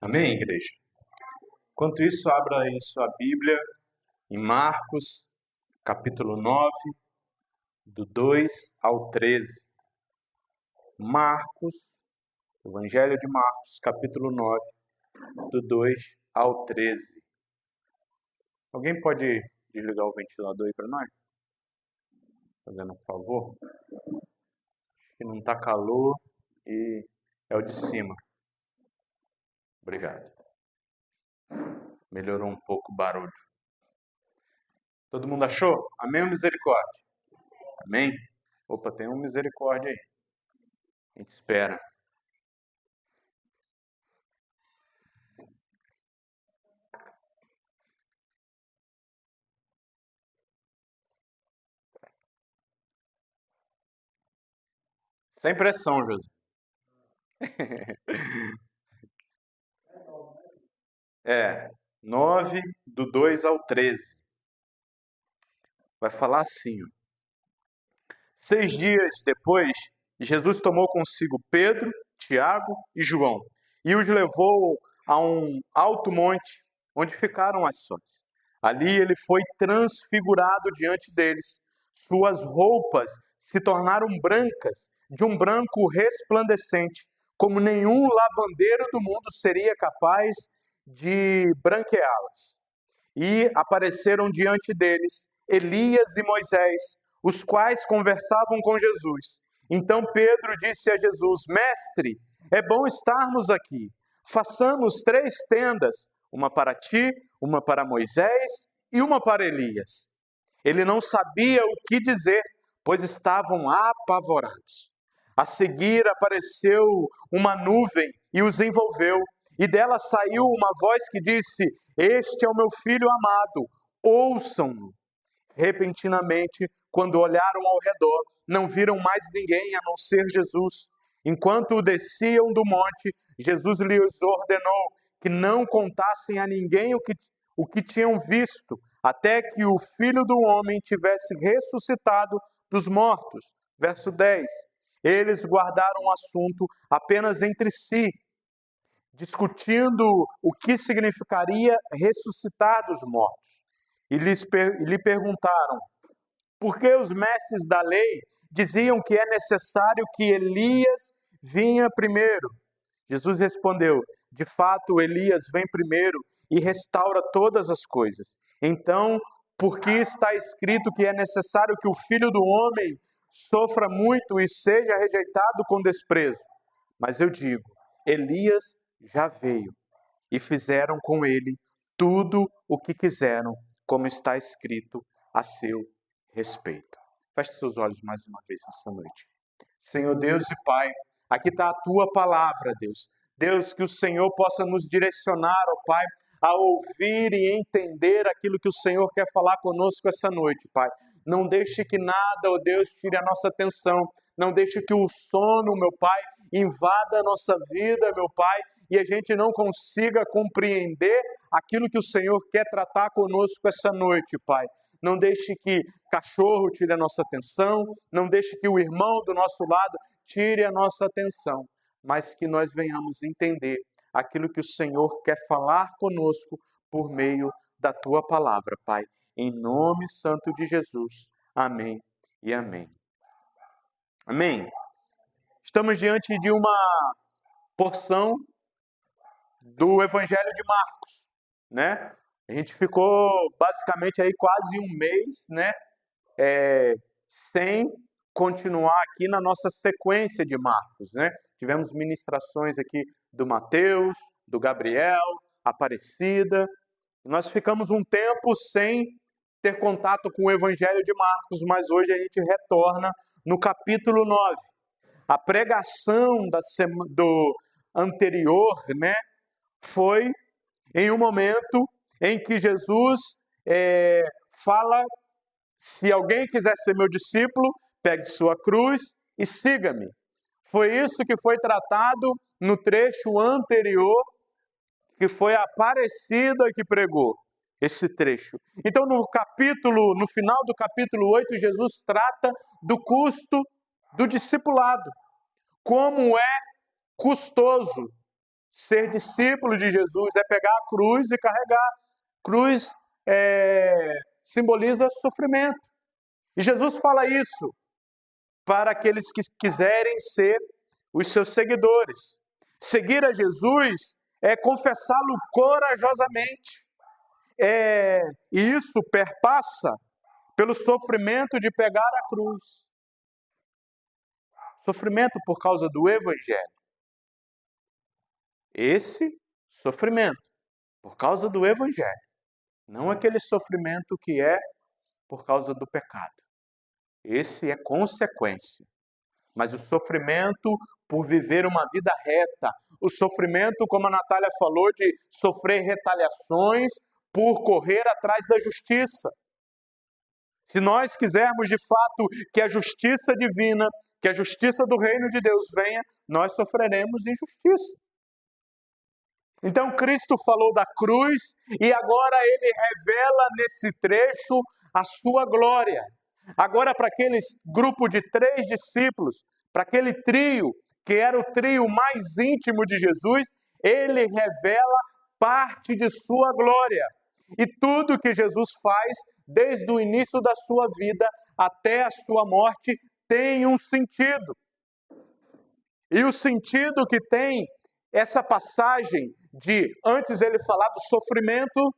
Amém, igreja? Enquanto isso, abra aí sua Bíblia em Marcos, capítulo 9, do 2 ao 13. Marcos, Evangelho de Marcos, capítulo 9, do 2 ao 13. Alguém pode desligar o ventilador aí para nós? Fazendo um favor? Acho que não está calor e é o de cima. Obrigado. Melhorou um pouco o barulho. Todo mundo achou? Amém ou misericórdia? Amém? Opa, tem uma misericórdia aí. A gente espera. Sem pressão, José. 9, do 2 ao 13. Vai falar assim: 6 dias depois, Jesus tomou consigo Pedro, Tiago e João e os levou a um alto monte, onde ficaram a sós. Ali ele foi transfigurado diante deles. Suas roupas se tornaram brancas, de um branco resplandecente, como nenhum lavandeiro do mundo seria capaz de branqueá-las. E apareceram diante deles Elias e Moisés, os quais conversavam com Jesus. Então Pedro disse a Jesus: Mestre, é bom estarmos aqui. Façamos 3 tendas, uma para ti, uma para Moisés e uma para Elias. Ele não sabia o que dizer, pois estavam apavorados. A seguir apareceu uma nuvem e os envolveu, e dela saiu uma voz que disse: Este é o meu filho amado, ouçam-no. Repentinamente, quando olharam ao redor, não viram mais ninguém a não ser Jesus. Enquanto desciam do monte, Jesus lhes ordenou que não contassem a ninguém o que tinham visto, até que o Filho do Homem tivesse ressuscitado dos mortos. Verso 10. Eles guardaram o assunto apenas entre si, discutindo o que significaria ressuscitar dos mortos. E lhe perguntaram: por que os mestres da lei diziam que é necessário que Elias vinha primeiro? Jesus respondeu: de fato, Elias vem primeiro e restaura todas as coisas. Então, por que está escrito que é necessário que o Filho do Homem sofra muito e seja rejeitado com desprezo? Mas eu digo, Elias já veio e fizeram com ele tudo o que quiseram, como está escrito a seu respeito. Feche seus olhos mais uma vez esta noite. Senhor Deus e Pai, aqui está a Tua palavra, Deus. Deus, que o Senhor possa nos direcionar, ó Pai, a ouvir e entender aquilo que o Senhor quer falar conosco essa noite, Pai. Não deixe que nada, ó Deus, tire a nossa atenção. Não deixe que o sono, meu Pai, invada a nossa vida, meu Pai, e a gente não consiga compreender aquilo que o Senhor quer tratar conosco essa noite, Pai. Não deixe que cachorro tire a nossa atenção, não deixe que o irmão do nosso lado tire a nossa atenção, mas que nós venhamos entender aquilo que o Senhor quer falar conosco por meio da Tua palavra, Pai. Em nome santo de Jesus. Amém e amém. Amém. Estamos diante de uma porção do Evangelho de Marcos, né? A gente ficou basicamente aí quase um mês, né? Sem continuar aqui na nossa sequência de Marcos, né? Tivemos ministrações aqui do Mateus, do Gabriel, Aparecida. Nós ficamos um tempo sem ter contato com o Evangelho de Marcos, mas hoje a gente retorna no capítulo 9. A pregação do anterior, né, foi em um momento em que Jesus fala: se alguém quiser ser meu discípulo, pegue sua cruz e siga-me. Foi isso que foi tratado no trecho anterior, que foi a Aparecida que pregou esse trecho. Então, no final do capítulo 8, Jesus trata do custo do discipulado. Como é custoso Ser discípulo de Jesus é pegar a cruz e carregar. Cruz simboliza sofrimento. E Jesus fala isso para aqueles que quiserem ser os seus seguidores. Seguir a Jesus é confessá-lo corajosamente. E isso perpassa pelo sofrimento de pegar a cruz. Sofrimento por causa do Evangelho. Esse sofrimento por causa do Evangelho. Não aquele sofrimento que é por causa do pecado. Esse é consequência. Mas o sofrimento por viver uma vida reta, o sofrimento, como a Natália falou, de sofrer retaliações por correr atrás da justiça. Se nós quisermos de fato que a justiça divina, que a justiça do reino de Deus venha, nós sofreremos injustiça. Então Cristo falou da cruz e agora ele revela nesse trecho a sua glória. Agora para aquele grupo de 3 discípulos, para aquele trio, que era o trio mais íntimo de Jesus, ele revela parte de sua glória. E tudo que Jesus faz, desde o início da sua vida até a sua morte, tem um sentido. E o sentido que tem essa passagem de antes ele falar do sofrimento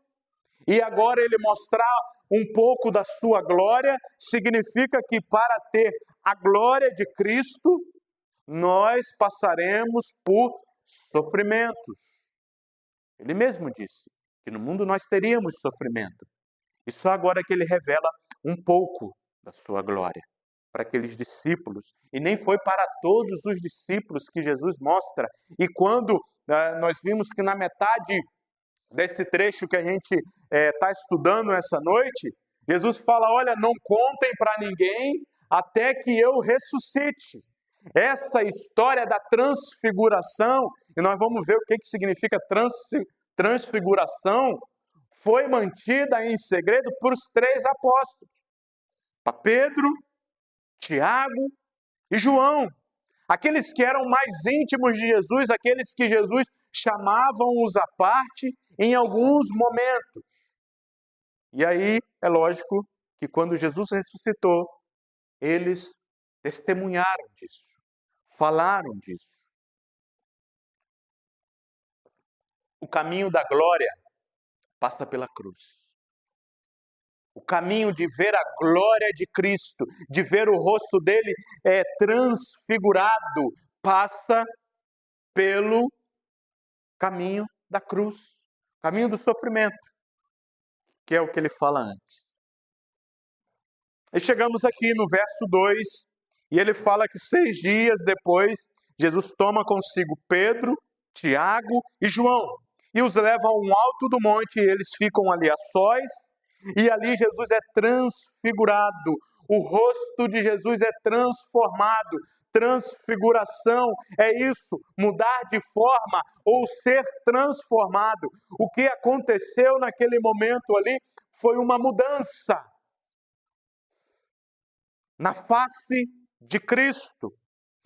e agora ele mostrar um pouco da sua glória, significa que para ter a glória de Cristo, nós passaremos por sofrimentos. Ele mesmo disse que no mundo nós teríamos sofrimento. E só agora que ele revela um pouco da sua glória para aqueles discípulos. E nem foi para todos os discípulos que Jesus mostra. E quando nós vimos que na metade desse trecho que a gente está estudando essa noite, Jesus fala, olha, não contem para ninguém até que eu ressuscite. Essa história da transfiguração, e nós vamos ver o que significa transfiguração, foi mantida em segredo por os 3 apóstolos. Para Pedro, Tiago e João. Aqueles que eram mais íntimos de Jesus, aqueles que Jesus chamavam-os à parte em alguns momentos. E aí, é lógico que quando Jesus ressuscitou, eles testemunharam disso, falaram disso. O caminho da glória passa pela cruz. O caminho de ver a glória de Cristo, de ver o rosto dele transfigurado, passa pelo caminho da cruz, caminho do sofrimento, que é o que ele fala antes. E chegamos aqui no verso 2, e ele fala que 6 dias depois, Jesus toma consigo Pedro, Tiago e João, e os leva a um alto do monte, e eles ficam ali a sós, e ali Jesus é transfigurado, o rosto de Jesus é transformado. Transfiguração é isso, mudar de forma ou ser transformado. O que aconteceu naquele momento ali foi uma mudança na face de Cristo.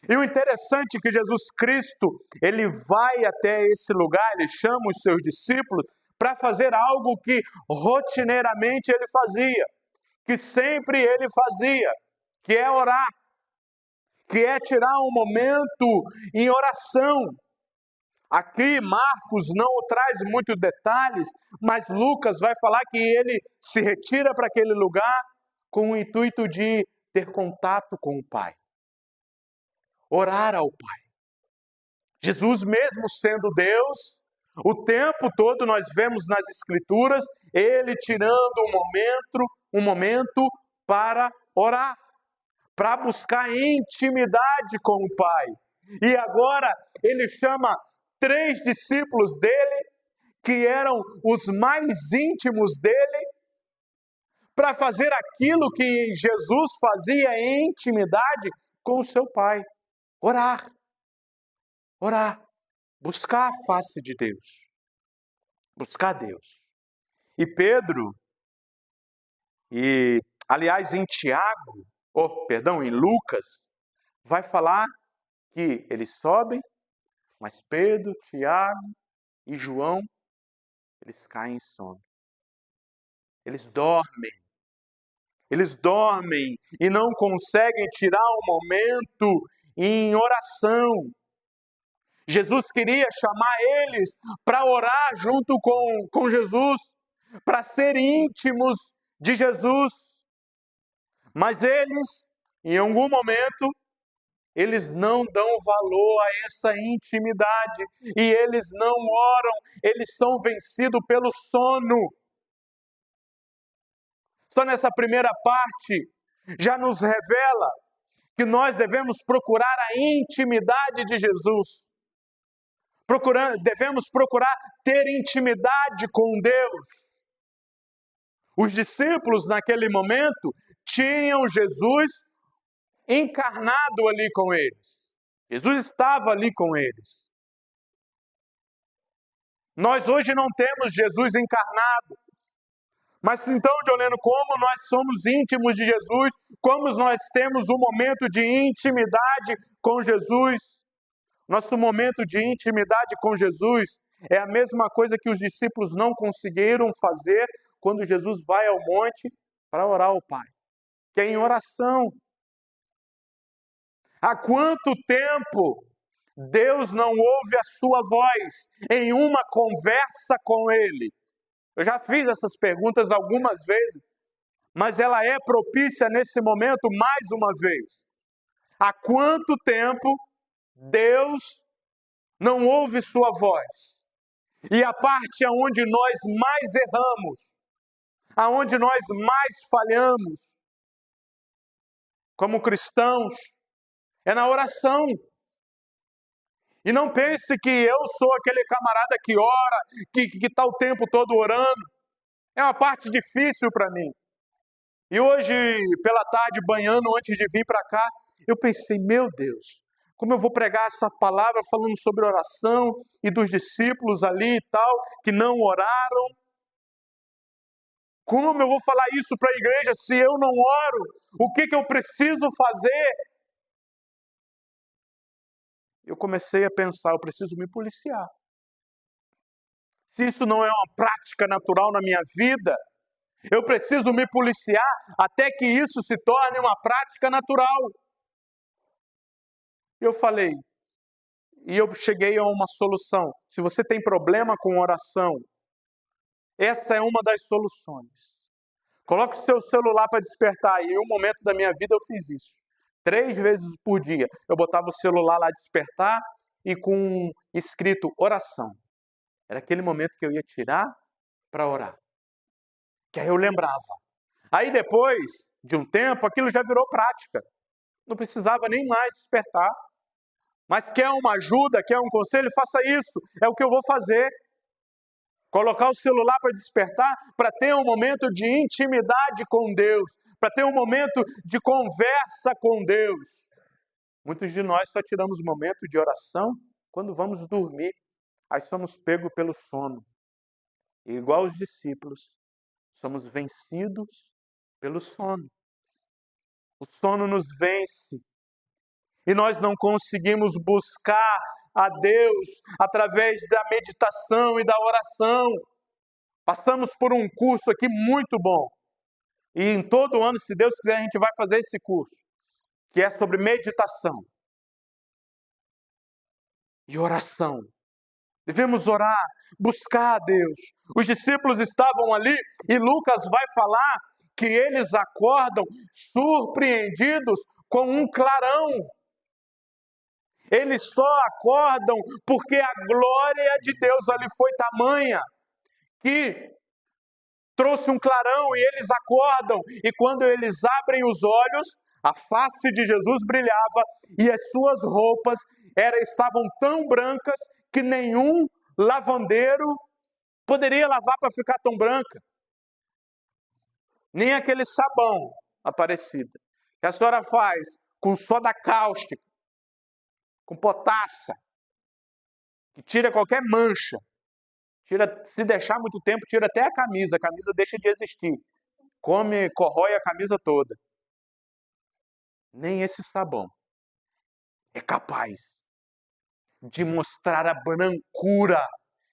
E o interessante é que Jesus Cristo, ele vai até esse lugar, ele chama os seus discípulos para fazer algo que rotineiramente ele fazia, que sempre ele fazia, que é orar, que é tirar um momento em oração. Aqui Marcos não traz muitos detalhes, mas Lucas vai falar que ele se retira para aquele lugar com o intuito de ter contato com o Pai, orar ao Pai. Jesus, mesmo sendo Deus, o tempo todo nós vemos nas Escrituras ele tirando um momento para orar, para buscar intimidade com o Pai. E agora ele chama 3 discípulos dele, que eram os mais íntimos dele, para fazer aquilo que Jesus fazia em intimidade com o seu Pai. Orar. Orar. Buscar a face de Deus. Buscar Deus. E Pedro, aliás em em Lucas, vai falar que eles sobem Mas Pedro, Tiago e João, eles caem em sono. Eles dormem. Eles dormem e não conseguem tirar um momento em oração. Jesus queria chamar eles para orar junto com Jesus, para serem íntimos de Jesus. Mas eles, em algum momento, eles não dão valor a essa intimidade e eles não oram, eles são vencidos pelo sono. Só nessa primeira parte já nos revela que nós devemos procurar a intimidade de Jesus. Devemos procurar ter intimidade com Deus. Os discípulos naquele momento tinham Jesus encarnado ali com eles. Jesus estava ali com eles. Nós hoje não temos Jesus encarnado. Mas então, Joleno, como nós somos íntimos de Jesus, como nós temos um momento de intimidade com Jesus, nosso momento de intimidade com Jesus é a mesma coisa que os discípulos não conseguiram fazer quando Jesus vai ao monte para orar ao Pai, que é em oração. Há quanto tempo Deus não ouve a sua voz em uma conversa com Ele? Eu já fiz essas perguntas algumas vezes, mas ela é propícia nesse momento mais uma vez. Há quanto tempo Deus não ouve sua voz? E a parte aonde nós mais erramos, aonde nós mais falhamos, como cristãos, é na oração. E não pense que eu sou aquele camarada que ora, que está o tempo todo orando. É uma parte difícil para mim. E hoje, pela tarde, banhando, antes de vir para cá, eu pensei, meu Deus, como eu vou pregar essa palavra falando sobre oração e dos discípulos ali e tal, que não oraram? Como eu vou falar isso para a igreja se eu não oro? O que eu preciso fazer? Eu comecei a pensar, eu preciso me policiar. Se isso não é uma prática natural na minha vida, eu preciso me policiar até que isso se torne uma prática natural. Eu falei, e eu cheguei a uma solução. Se você tem problema com oração, essa é uma das soluções. Coloque o seu celular para despertar. E em um momento da minha vida eu fiz isso. 3 vezes por dia. Eu botava o celular lá despertar e com escrito oração. Era aquele momento que eu ia tirar para orar. Que aí eu lembrava. Aí depois de um tempo, aquilo já virou prática. Não precisava nem mais despertar. Mas quer uma ajuda, quer um conselho? Faça isso. É o que eu vou fazer. Colocar o celular para despertar, para ter um momento de intimidade com Deus, para ter um momento de conversa com Deus. Muitos de nós só tiramos momento de oração quando vamos dormir. Aí somos pegos pelo sono. E igual os discípulos, somos vencidos pelo sono. O sono nos vence. E nós não conseguimos buscar a Deus através da meditação e da oração. Passamos por um curso aqui muito bom. E em todo ano, se Deus quiser, a gente vai fazer esse curso, que é sobre meditação e oração. Devemos orar, buscar a Deus. Os discípulos estavam ali e Lucas vai falar que eles acordam surpreendidos com um clarão. Eles só acordam porque a glória de Deus ali foi tamanha que trouxe um clarão e eles acordam. E quando eles abrem os olhos, a face de Jesus brilhava e as suas roupas estavam tão brancas que nenhum lavandeiro poderia lavar para ficar tão branca. Nem aquele sabão Aparecida, que a senhora faz com soda cáustica, com potassa, que tira qualquer mancha. Se deixar muito tempo, tira até a camisa deixa de existir. Corrói a camisa toda. Nem esse sabão é capaz de mostrar a brancura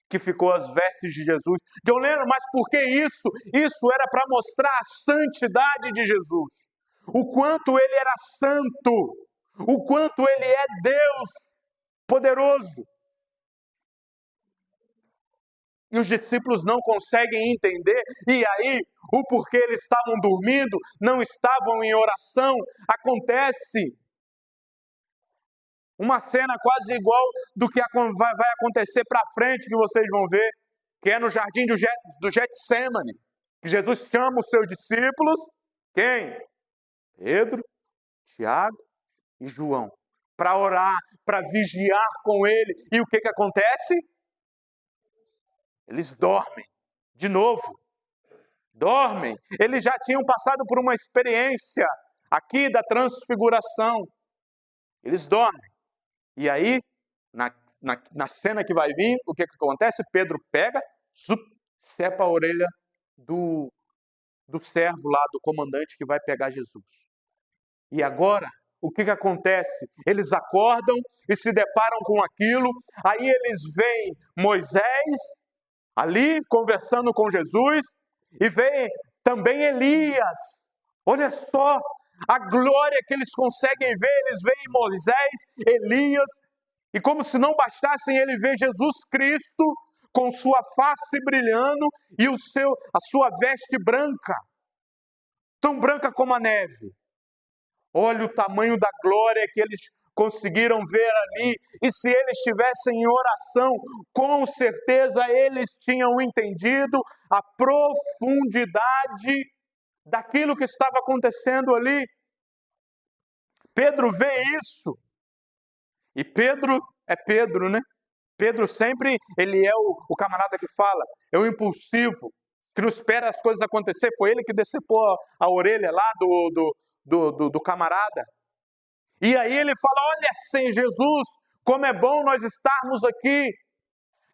que ficou às vestes de Jesus. John Lennon, mas por que isso? Isso era para mostrar a santidade de Jesus. O quanto ele era santo. O quanto ele é Deus poderoso. E os discípulos não conseguem entender. E aí, o porquê eles estavam dormindo, não estavam em oração. Acontece uma cena quase igual do que vai acontecer para frente, que vocês vão ver, que é no jardim do Getsemane. Que Jesus chama os seus discípulos, quem? Pedro, Tiago e João, para orar, para vigiar com ele. E o que acontece? Eles dormem, de novo, dormem. Eles já tinham passado por uma experiência aqui da transfiguração. Eles dormem. E aí, na cena que vai vir, o que acontece? Pedro pega, cepa a orelha do servo lá, do comandante que vai pegar Jesus. E agora, o que acontece? Eles acordam e se deparam com aquilo. Aí eles veem Moisés ali conversando com Jesus e veem também Elias. Olha só a glória que eles conseguem ver. Eles veem Moisés, Elias, e como se não bastassem, ele vê Jesus Cristo com sua face brilhando e a sua veste branca, tão branca como a neve. Olha o tamanho da glória que eles conseguiram ver ali. E se eles estivessem em oração, com certeza eles tinham entendido a profundidade daquilo que estava acontecendo ali. Pedro vê isso. E Pedro é Pedro, né? Pedro sempre, ele é o camarada que fala, é o impulsivo, que não espera as coisas acontecer. Foi ele que decepou a orelha lá do camarada. E aí ele fala, olha, Senhor Jesus, como é bom nós estarmos aqui.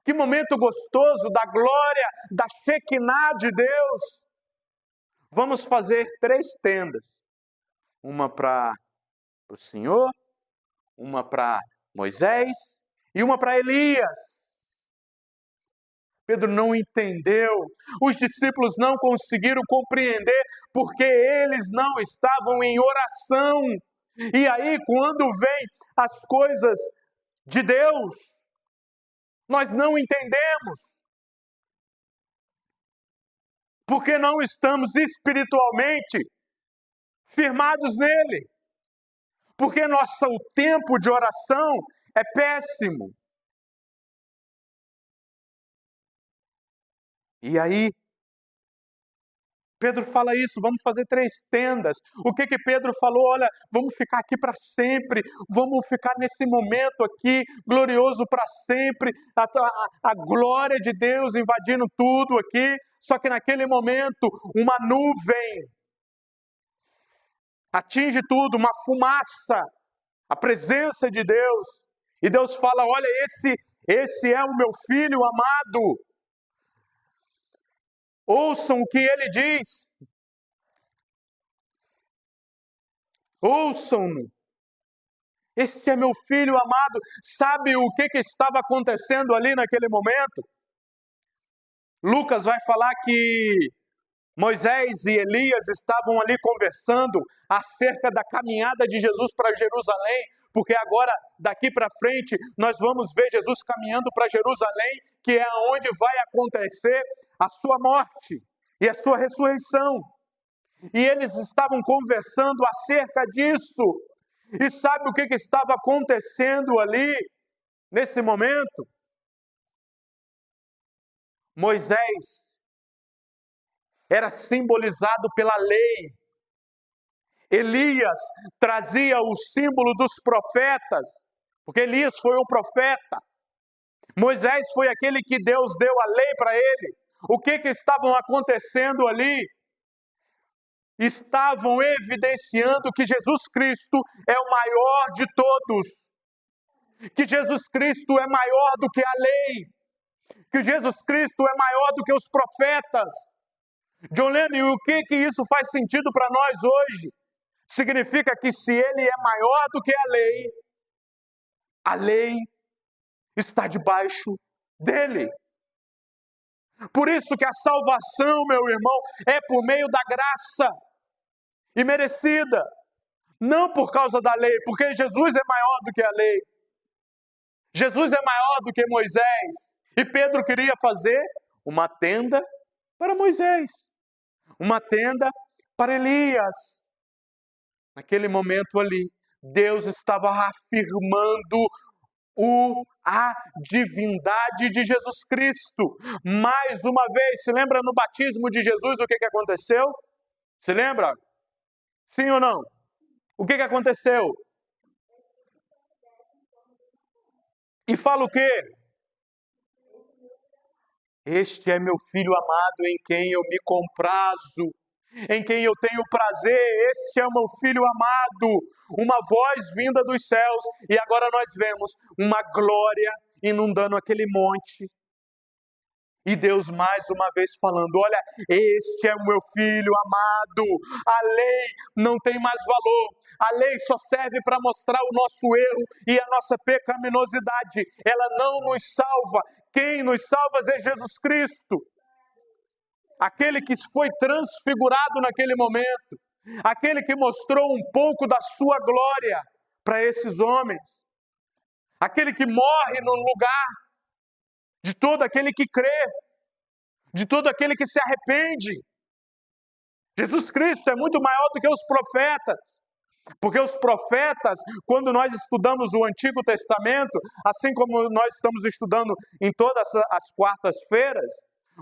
Que momento gostoso da glória, da Shekinah de Deus. Vamos fazer 3 tendas. Uma para o Senhor, uma para Moisés e uma para Elias. Pedro não entendeu, os discípulos não conseguiram compreender, porque eles não estavam em oração. E aí, quando vem as coisas de Deus, nós não entendemos, porque não estamos espiritualmente firmados nele, porque o tempo de oração é péssimo. E aí, Pedro fala isso, vamos fazer 3 tendas. O que Pedro falou? Olha, vamos ficar aqui para sempre, vamos ficar nesse momento aqui, glorioso para sempre, a glória de Deus invadindo tudo aqui. Só que naquele momento, uma nuvem atinge tudo, uma fumaça, a presença de Deus. E Deus fala, olha, esse é o meu filho amado. Ouçam o que ele diz. Ouçam-no. Este é meu filho amado. Sabe o que estava acontecendo ali naquele momento? Lucas vai falar que Moisés e Elias estavam ali conversando acerca da caminhada de Jesus para Jerusalém, porque agora, daqui para frente, nós vamos ver Jesus caminhando para Jerusalém, que é onde vai acontecer a sua morte e a sua ressurreição. E eles estavam conversando acerca disso. E sabe o que estava acontecendo ali, nesse momento? Moisés era simbolizado pela lei. Elias trazia o símbolo dos profetas, porque Elias foi um profeta. Moisés foi aquele que Deus deu a lei para ele. O que estavam acontecendo ali? Estavam evidenciando que Jesus Cristo é o maior de todos. Que Jesus Cristo é maior do que a lei. Que Jesus Cristo é maior do que os profetas. John Lennon, e o que isso faz sentido para nós hoje? Significa que se ele é maior do que a lei está debaixo dele. Por isso que a salvação, meu irmão, é por meio da graça e merecida, não por causa da lei, porque Jesus é maior do que a lei. Jesus é maior do que Moisés. E Pedro queria fazer uma tenda para Moisés, uma tenda para Elias. Naquele momento ali, Deus estava afirmando a divindade de Jesus Cristo. Mais uma vez, se lembra no batismo de Jesus o que aconteceu? Se lembra? Sim ou não? O que aconteceu? E fala o quê? Este é meu filho amado em quem eu me comprazo, em quem eu tenho prazer. Este é o meu filho amado. Uma voz vinda dos céus, e agora nós vemos uma glória inundando aquele monte. E Deus mais uma vez falando, olha, este é o meu filho amado. A lei não tem mais valor. A lei só serve para mostrar o nosso erro e a nossa pecaminosidade. Ela não nos salva. Quem nos salva é Jesus Cristo. Aquele que foi transfigurado naquele momento. Aquele que mostrou um pouco da sua glória para esses homens. Aquele que morre no lugar de todo aquele que crê, de todo aquele que se arrepende. Jesus Cristo é muito maior do que os profetas, porque os profetas, quando nós estudamos o Antigo Testamento, assim como nós estamos estudando em todas as quartas-feiras,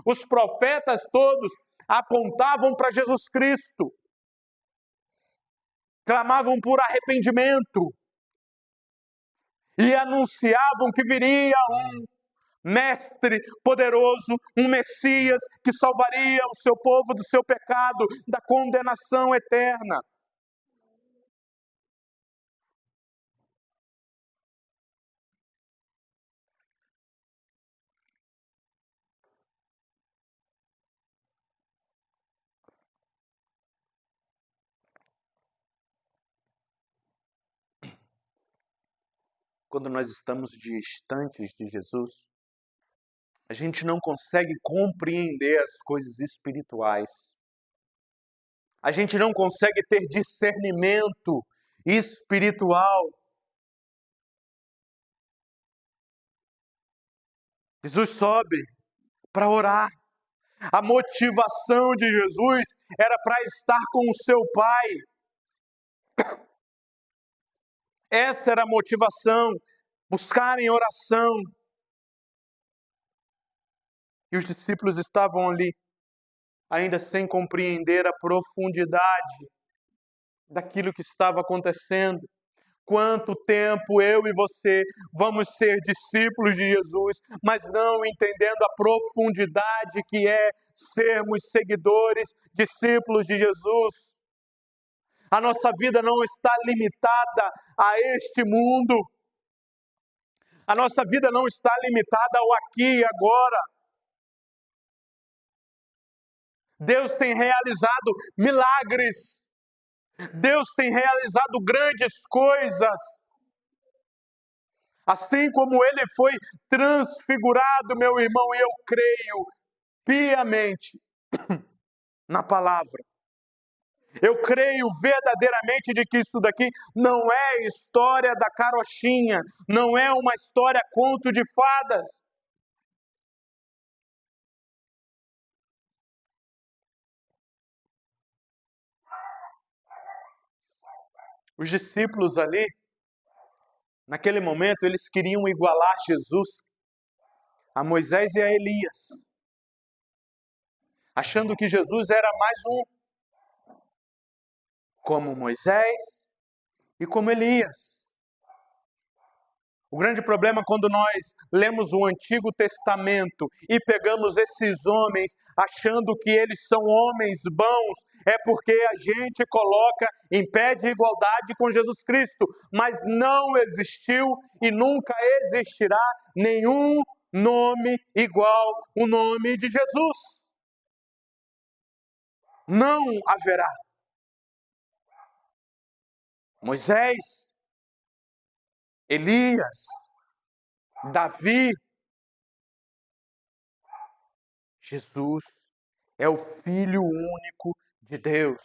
os profetas todos apontavam para Jesus Cristo, clamavam por arrependimento e anunciavam que viria um Mestre poderoso, um Messias que salvaria o seu povo do seu pecado, da condenação eterna. Quando nós estamos distantes de Jesus, a gente não consegue compreender as coisas espirituais. A gente não consegue ter discernimento espiritual. Jesus sobe para orar. A motivação de Jesus era para estar com o seu Pai. Essa era a motivação, buscar em oração. E os discípulos estavam ali, ainda sem compreender a profundidade daquilo que estava acontecendo. Quanto tempo eu e você vamos ser discípulos de Jesus, mas não entendendo a profundidade que é sermos seguidores, discípulos de Jesus. A nossa vida não está limitada a este mundo. A nossa vida não está limitada ao aqui e agora. Deus tem realizado milagres. Deus tem realizado grandes coisas. Assim como Ele foi transfigurado, meu irmão, e eu creio piamente na palavra. Eu creio verdadeiramente de que isso daqui não é história da carochinha, não é uma história conto de fadas. Os discípulos ali, naquele momento, eles queriam igualar Jesus a Moisés e a Elias, achando que Jesus era mais um, como Moisés e como Elias. O grande problema quando nós lemos o Antigo Testamento e pegamos esses homens achando que eles são homens bons, é porque a gente coloca em pé de igualdade com Jesus Cristo, mas não existiu e nunca existirá nenhum nome igual o nome de Jesus. Não haverá. Moisés, Elias, Davi, Jesus é o Filho único de Deus.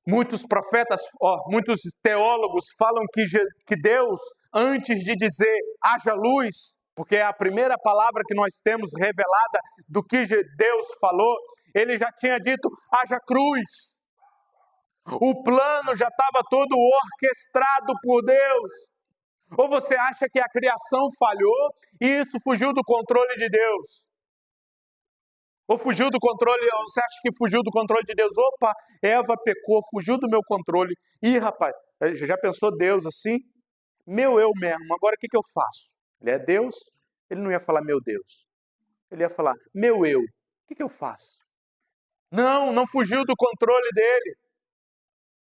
Muitos profetas, muitos teólogos falam que Deus, antes de dizer haja luz, porque é a primeira palavra que nós temos revelada do que Deus falou, ele já tinha dito haja cruz. O plano já estava todo orquestrado por Deus. Ou você acha que a criação falhou e isso fugiu do controle de Deus? Ou fugiu do controle, ou você acha que fugiu do controle de Deus? Opa, Eva pecou, fugiu do meu controle. Ih, rapaz, já pensou Deus assim? Meu eu mesmo, agora o que eu faço? Ele é Deus, ele não ia falar meu Deus. Ele ia falar, meu eu, o que eu faço? Não fugiu do controle dele.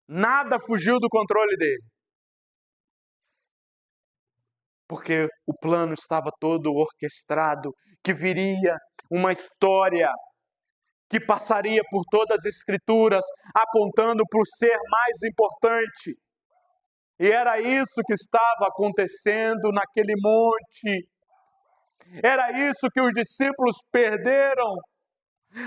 Nada fugiu do controle dele. Porque o plano estava todo orquestrado, que viria uma história que passaria por todas as escrituras, apontando para o ser mais importante. E era isso que estava acontecendo naquele monte. Era isso que os discípulos perderam.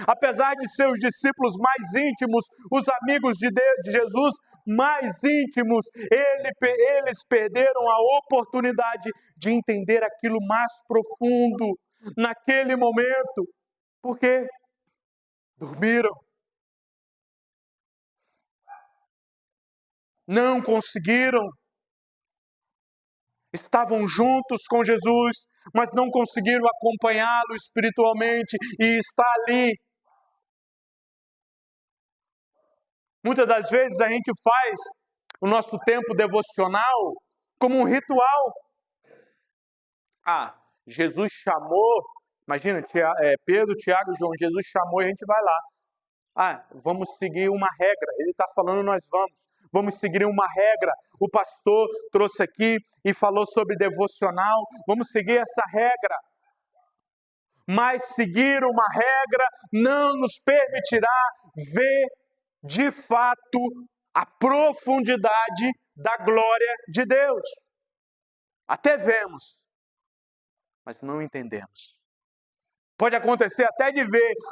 Apesar de ser os discípulos mais íntimos, os amigos de Jesus mais íntimos, eles perderam a oportunidade de entender aquilo mais profundo naquele momento. Por quê? Dormiram. Não conseguiram. Estavam juntos com Jesus, mas não conseguiram acompanhá-lo espiritualmente e está ali. Muitas das vezes a gente faz o nosso tempo devocional como um ritual. Jesus chamou, imagina, Pedro, Tiago e João, Jesus chamou e a gente vai lá. Vamos seguir uma regra, ele está falando, nós vamos seguir uma regra. O pastor trouxe aqui e falou sobre devocional, vamos seguir essa regra. Mas seguir uma regra não nos permitirá ver de fato a profundidade da glória de Deus. Até vemos, mas não entendemos. Pode acontecer até de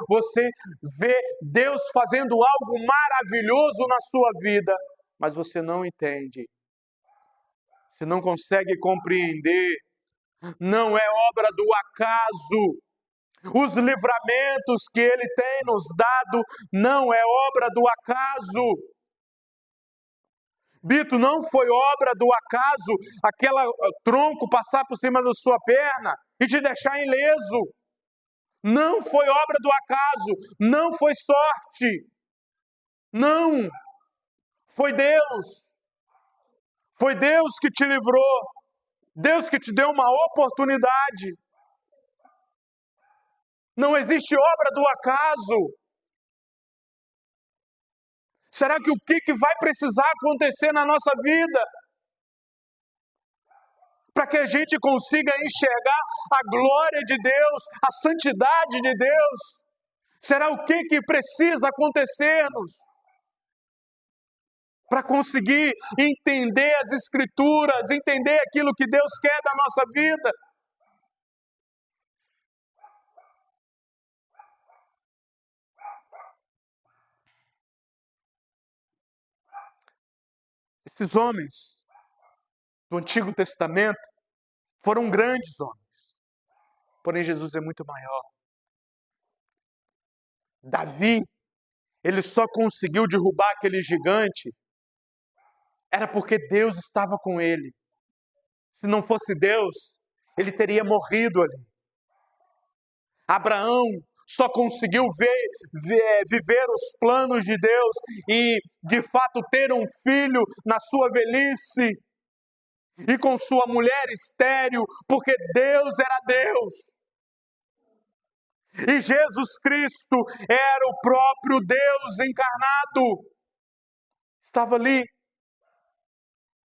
você ver Deus fazendo algo maravilhoso na sua vida, mas você não entende. Você não consegue compreender. Não é obra do acaso. Os livramentos que Ele tem nos dado não é obra do acaso. Bito, não foi obra do acaso aquele tronco passar por cima da sua perna e te deixar ileso. Não foi obra do acaso, não foi sorte. Não, foi Deus. Foi Deus que te livrou. Deus que te deu uma oportunidade. Não existe obra do acaso. Será que o que vai precisar acontecer na nossa vida para que a gente consiga enxergar a glória de Deus, a santidade de Deus? Será o que precisa acontecer-nos para conseguir entender as Escrituras, entender aquilo que Deus quer da nossa vida? Esses homens do Antigo Testamento foram grandes homens, porém Jesus é muito maior. Davi, ele só conseguiu derrubar aquele gigante, era porque Deus estava com ele. Se não fosse Deus, ele teria morrido ali. Abraão só conseguiu viver os planos de Deus e, de fato, ter um filho na sua velhice e com sua mulher estéril, porque Deus era Deus. E Jesus Cristo era o próprio Deus encarnado. Estava ali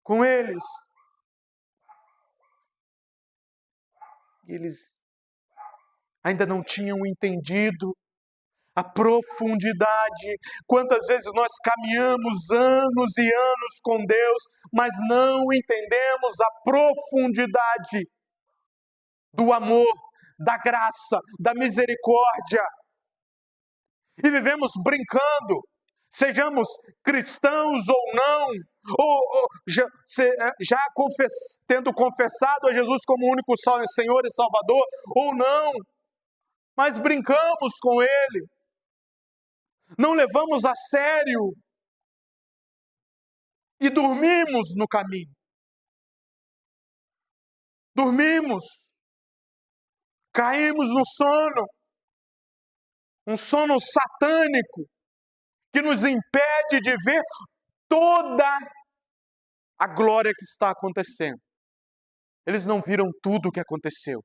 com eles. E eles ainda não tinham entendido a profundidade. Quantas vezes nós caminhamos anos e anos com Deus, mas não entendemos a profundidade do amor, da graça, da misericórdia. E vivemos brincando, sejamos cristãos ou não, ou tendo confessado a Jesus como único Senhor e Salvador, ou não, mas brincamos com Ele, não levamos a sério e dormimos no caminho. Dormimos, caímos no sono, um sono satânico, que nos impede de ver toda a glória que está acontecendo. Eles não viram tudo o que aconteceu.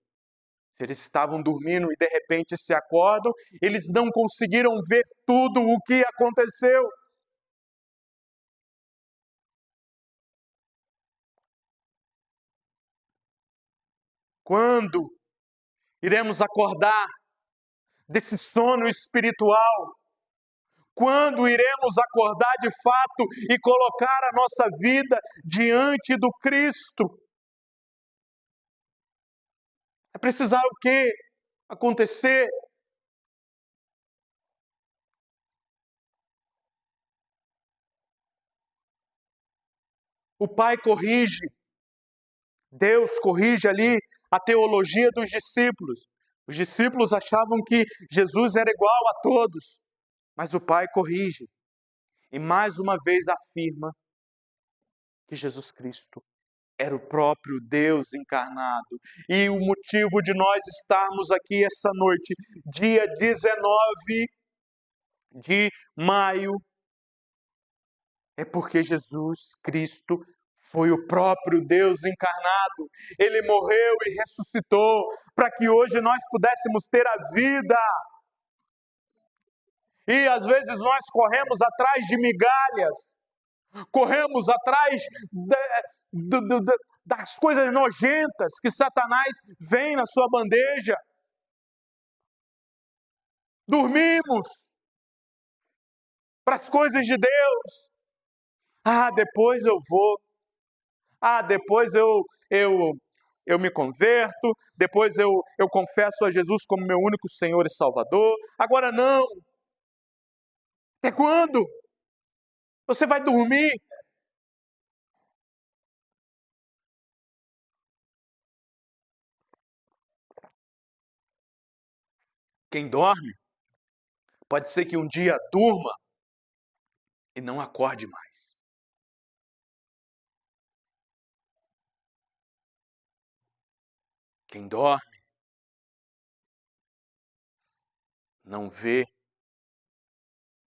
Se eles estavam dormindo e de repente se acordam, eles não conseguiram ver tudo o que aconteceu. Quando iremos acordar desse sono espiritual? Quando iremos acordar de fato e colocar a nossa vida diante do Cristo? É precisar o quê? Acontecer. O Pai corrige, Deus corrige ali a teologia dos discípulos. Os discípulos achavam que Jesus era igual a todos, mas o Pai corrige e mais uma vez afirma que Jesus Cristo era o próprio Deus encarnado. E o motivo de nós estarmos aqui essa noite, dia 19 de maio, é porque Jesus Cristo foi o próprio Deus encarnado. Ele morreu e ressuscitou para que hoje nós pudéssemos ter a vida. E às vezes nós corremos atrás de migalhas, corremos atrás das coisas nojentas que Satanás vem na sua bandeja. Dormimos para as coisas de Deus. Depois eu vou. Depois eu me converto. Depois eu confesso a Jesus como meu único Senhor e Salvador. Agora não. Até quando? Você vai dormir? Quem dorme, pode ser que um dia durma e não acorde mais. Quem dorme não vê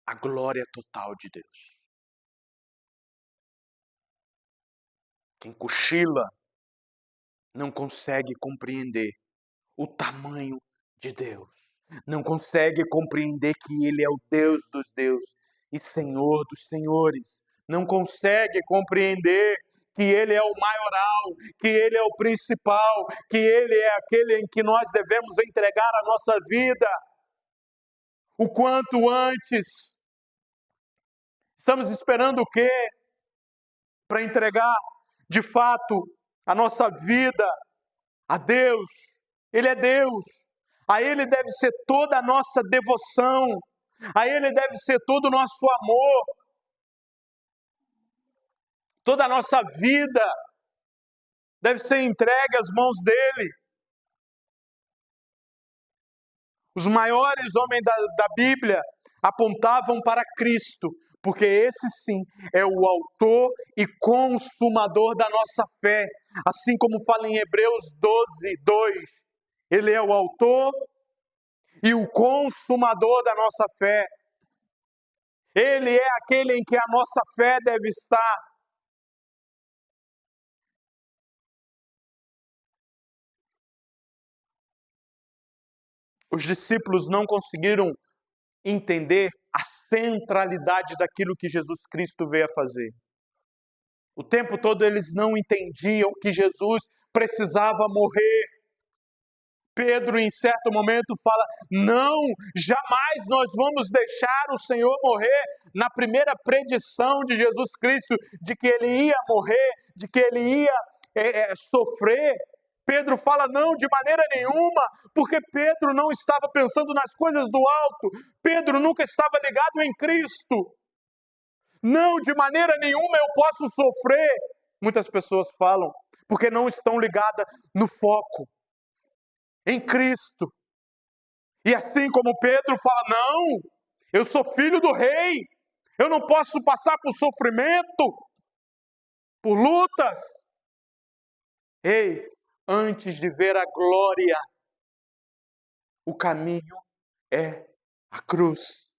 a glória total de Deus. Quem cochila não consegue compreender o tamanho de Deus. Não consegue compreender que Ele é o Deus dos deuses e Senhor dos senhores. Não consegue compreender que Ele é o maioral, que Ele é o principal, que Ele é aquele em que nós devemos entregar a nossa vida o quanto antes. Estamos esperando o quê? Para entregar, de fato, a nossa vida a Deus. Ele é Deus. A Ele deve ser toda a nossa devoção. A Ele deve ser todo o nosso amor. Toda a nossa vida deve ser entregue às mãos dEle. Os maiores homens da Bíblia apontavam para Cristo, porque esse sim é o autor e consumador da nossa fé. Assim como fala em Hebreus 12, 2. Ele é o autor e o consumador da nossa fé. Ele é aquele em que a nossa fé deve estar. Os discípulos não conseguiram entender a centralidade daquilo que Jesus Cristo veio a fazer. O tempo todo eles não entendiam que Jesus precisava morrer. Pedro, em certo momento, fala: não, jamais nós vamos deixar o Senhor morrer. Na primeira predição de Jesus Cristo, de que Ele ia morrer, de que Ele ia sofrer. Pedro fala não, de maneira nenhuma, porque Pedro não estava pensando nas coisas do alto. Pedro nunca estava ligado em Cristo. Não, de maneira nenhuma eu posso sofrer. Muitas pessoas falam, porque não estão ligadas no foco, em Cristo. E assim como Pedro fala, não, eu sou filho do rei, eu não posso passar por sofrimento, por lutas. Ei, antes de ver a glória, o caminho é a cruz.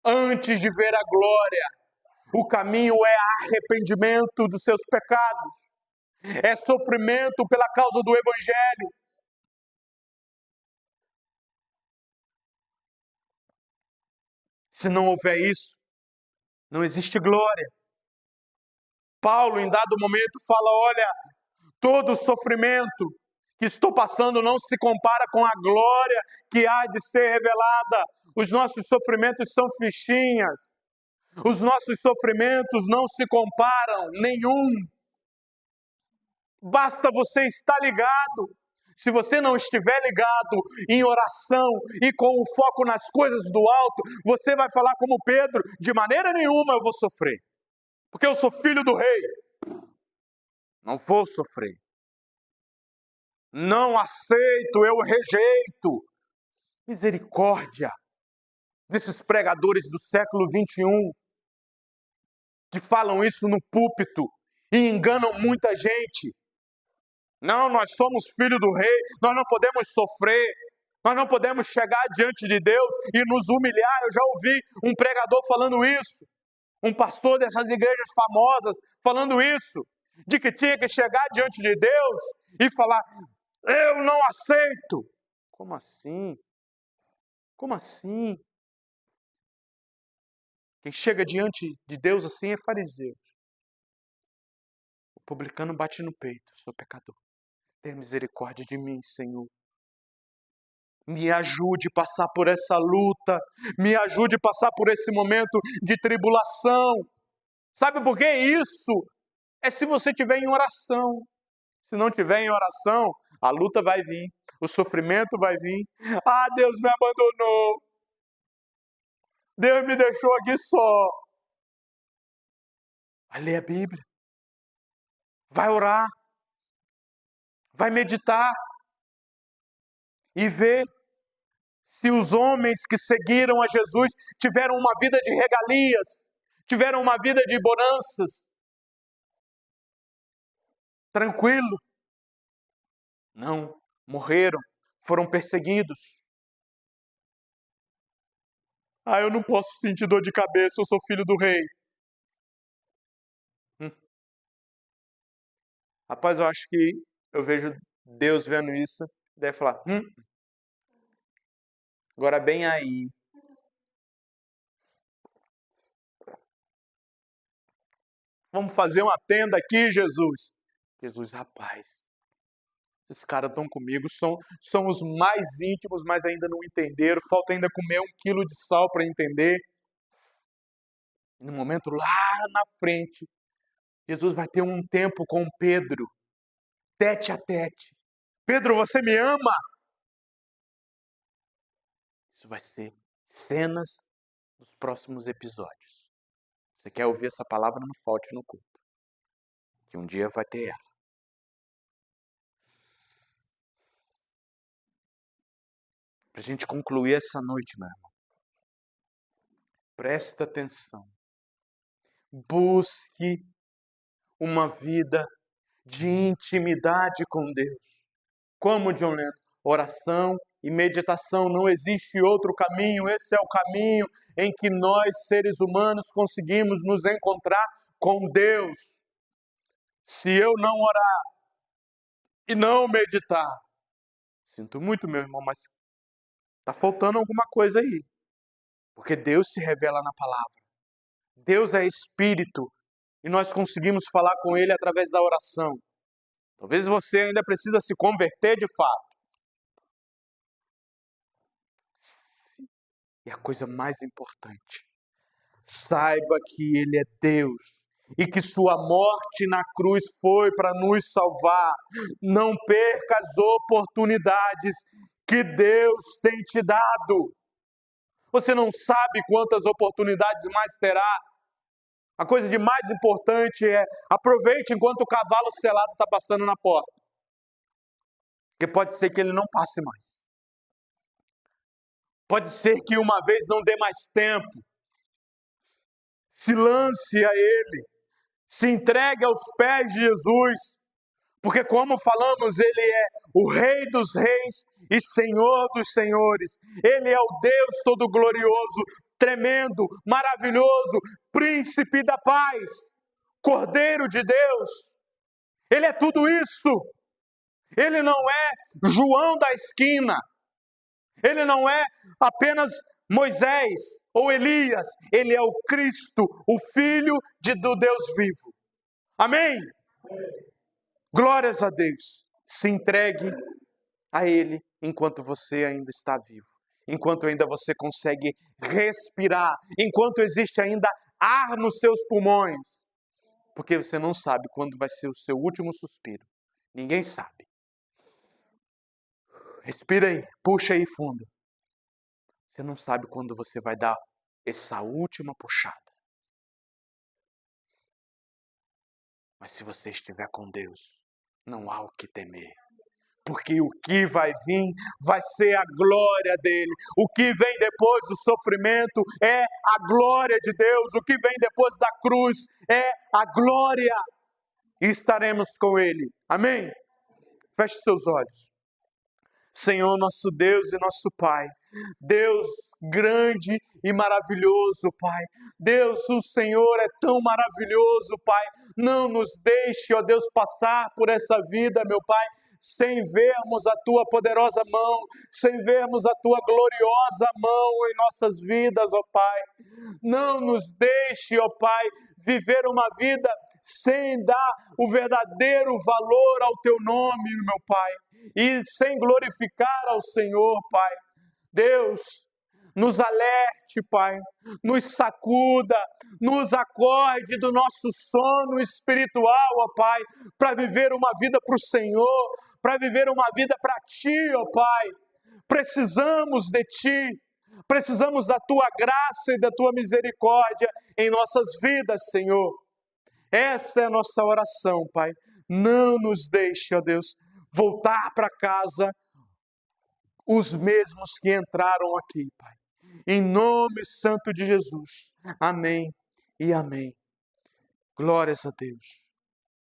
Antes de ver a glória, o caminho é arrependimento dos seus pecados, é sofrimento pela causa do Evangelho. Se não houver isso, não existe glória. Paulo, em dado momento, fala, olha, todo o sofrimento que estou passando não se compara com a glória que há de ser revelada. Os nossos sofrimentos são fichinhas. Os nossos sofrimentos não se comparam, nenhum. Basta você estar ligado. Se você não estiver ligado em oração e com o foco nas coisas do alto, você vai falar como Pedro, de maneira nenhuma eu vou sofrer. Porque eu sou filho do rei. Não vou sofrer. Não aceito, eu rejeito. Misericórdia desses pregadores do século 21 que falam isso no púlpito e enganam muita gente. Não, nós somos filhos do rei, nós não podemos sofrer, nós não podemos chegar diante de Deus e nos humilhar. Eu já ouvi um pregador falando isso, um pastor dessas igrejas famosas falando isso, de que tinha que chegar diante de Deus e falar, eu não aceito. Como assim? Como assim? Quem chega diante de Deus assim é fariseu. O publicano bate no peito, sou pecador. Tenha misericórdia de mim, Senhor. Me ajude a passar por essa luta, me ajude a passar por esse momento de tribulação. Sabe por que isso? É se você estiver em oração. Se não estiver em oração, a luta vai vir, o sofrimento vai vir. Ah, Deus me abandonou. Deus me deixou aqui só. Vai ler a Bíblia. Vai orar. Vai meditar. E ver se os homens que seguiram a Jesus tiveram uma vida de regalias, tiveram uma vida de bonanças. Tranquilo. Não, morreram, foram perseguidos. Ah, eu não posso sentir dor de cabeça, eu sou filho do rei. Hum. Rapaz, eu acho que eu vejo Deus vendo isso, deve falar, agora bem aí. Vamos fazer uma tenda aqui, Jesus. Jesus, rapaz, esses caras estão comigo, são os mais íntimos, mas ainda não entenderam. Falta ainda comer 1 quilo de sal para entender. E no momento lá na frente, Jesus vai ter um tempo com Pedro, tete a tete. Pedro, você me ama? Isso vai ser cenas dos próximos episódios. Você quer ouvir essa palavra? Não falte no culto. Que um dia vai ter ela. Para a gente concluir essa noite, meu irmão. Presta atenção. Busque uma vida de intimidade com Deus. Como John Lennon, oração e meditação, não existe outro caminho, esse é o caminho em que nós, seres humanos, conseguimos nos encontrar com Deus. Se eu não orar e não meditar, sinto muito, meu irmão, mas está faltando alguma coisa aí. Porque Deus se revela na palavra. Deus é Espírito e nós conseguimos falar com Ele através da oração. Talvez você ainda precisa se converter de fato. E a coisa mais importante, saiba que Ele é Deus e que sua morte na cruz foi para nos salvar. Não perca as oportunidades que Deus tem te dado. Você não sabe quantas oportunidades mais terá. A coisa de mais importante é aproveite enquanto o cavalo selado está passando na porta. Porque pode ser que ele não passe mais. Pode ser que uma vez não dê mais tempo. Se lance a Ele. Se entregue aos pés de Jesus. Porque como falamos, Ele é o Rei dos Reis e Senhor dos Senhores. Ele é o Deus todo-glorioso, tremendo, maravilhoso, Príncipe da paz, Cordeiro de Deus. Ele é tudo isso. Ele não é João da esquina. Ele não é apenas Moisés ou Elias. Ele é o Cristo, o Filho do Deus vivo. Amém? Glórias a Deus. Se entregue a Ele enquanto você ainda está vivo. Enquanto ainda você consegue respirar. Enquanto existe ainda ar nos seus pulmões. Porque você não sabe quando vai ser o seu último suspiro. Ninguém sabe. Respira aí, puxa aí fundo. Você não sabe quando você vai dar essa última puxada. Mas se você estiver com Deus, não há o que temer. Porque o que vai vir vai ser a glória dele. O que vem depois do sofrimento é a glória de Deus. O que vem depois da cruz é a glória. E estaremos com ele. Amém? Feche seus olhos. Senhor, nosso Deus e nosso Pai, Deus grande e maravilhoso, Pai. Deus, o Senhor é tão maravilhoso, Pai. Não nos deixe, ó Deus, passar por essa vida, meu Pai, sem vermos a Tua poderosa mão, sem vermos a Tua gloriosa mão em nossas vidas, ó Pai. Não nos deixe, ó Pai, viver uma vida sem dar o verdadeiro valor ao Teu nome, meu Pai, e sem glorificar ao Senhor, Pai. Deus, nos alerte, Pai, nos sacuda, nos acorde do nosso sono espiritual, ó Pai, para viver uma vida para o Senhor, para viver uma vida para Ti, ó Pai. Precisamos de Ti, precisamos da Tua graça e da Tua misericórdia em nossas vidas, Senhor. Essa é a nossa oração, Pai. Não nos deixe, ó Deus, voltar para casa os mesmos que entraram aqui, Pai. Em nome santo de Jesus. Amém e amém. Glórias a Deus.